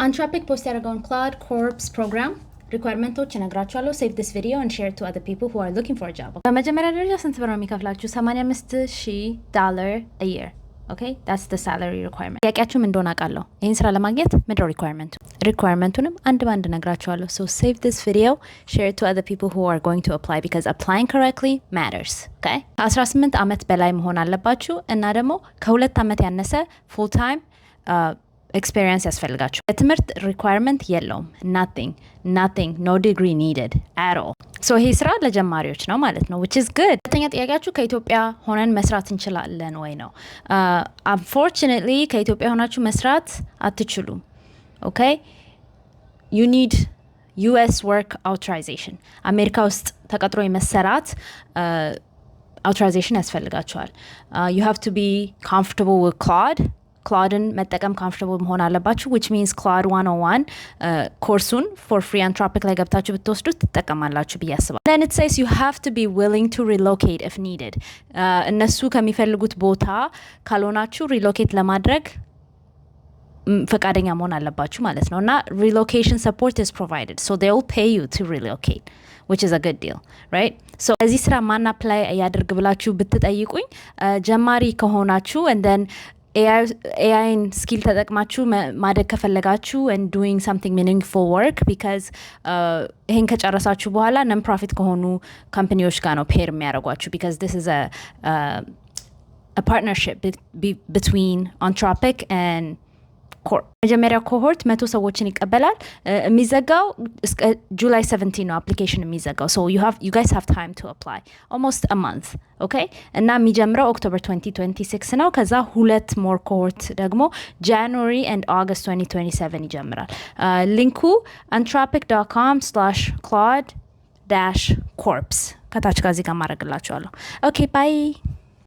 Anthropic post ያደረገውን Claude Corps program requiremenቶች እነግራችኋለሁ. Save this video and share it to other people who are looking for a job. በመጀመሪያ ደረጃ ስንት ብር ነው የሚከፍላችሁ? $85,000 a year. Okay, that's the salary requirement. ጥያቄያችሁም እንደሆነ አውቃለሁ. ይህን ስራ ለማግኘት ምንድነው requirementቱንም አንድ ባንድ እነግራችኋለሁ. So save this video, share it to other people who are going to apply because applying correctly matters. Okay? 18 ዓመት በላይ መሆን አለባችሁ እና ደግሞ ከ2 ዓመት ያነሰ full time experience ያስፈልጋችሁ። የትምህርት requirement የለውም. nothing, no degree needed at all. So ይሄ ስራ ለጀማሪዎች ነው ማለት ነው, which is good. ሁለተኛ ጥያቄያችሁ ከኢትዮጵያ ሆነን መስራት እንችላለን ወይ ነው. Unfortunately ከኢትዮጵያ ሆናችሁ መስራት አትችሉም. Okay? You need US work authorization. አሜሪካ ውስጥ ተቀጥሮ የመሰራት authorization ያስፈልጋችኋል. You have to be comfortable with Claudeን መጠቀም comfortable መሆን አለባችሁ, which means Claude 101 ኮርሱን for free Anthropic ላይ ገብታችሁ ብትወስዱት ትጠቀማላችሁ ብዬ አስባለሁ. Then it says you have to be willing to relocate if needed. እነሱ ከሚፈልጉት ቦታ ካልሆናችሁ relocate ለማድረግ ፈቃደኛ መሆን አለባችሁ ማለት ነው. እና relocation support is provided, so they will pay you to relocate, which is a good deal, right? So እዚህ ስራ ማን apply ያድርግ ብላችሁ ብትጠይቁኝ ጀማሪ ከሆናችሁ and then AIን ስኪል ተጠቅማችሁ ማደግ ከፈለጋችሁ and doing something meaningful work because ይሄን ከጨረሳችሁ በኋላ non profit ከሆኑ ካምፓኒዎች ጋር ነው ፔር የሚያደርጓችሁ because this is a partnership between Anthropic and Corp. መጀመሪያ ኮሆርት 100 ሰዎችን ይቀበላል. የሚዘጋው July 17 ነው application የሚዘጋው. So you guys have time to apply. Almost a month. Okay? እና የሚጀምረው October 2026 ነው. ከዛ 2 more cohort ደግሞ January and August 2027 ይጀምራል. ሊንኩ anthropic.com/claude-corps ከታች ጋር እዚህ ጋር ማድረግላችኋለሁ. Okay, bye.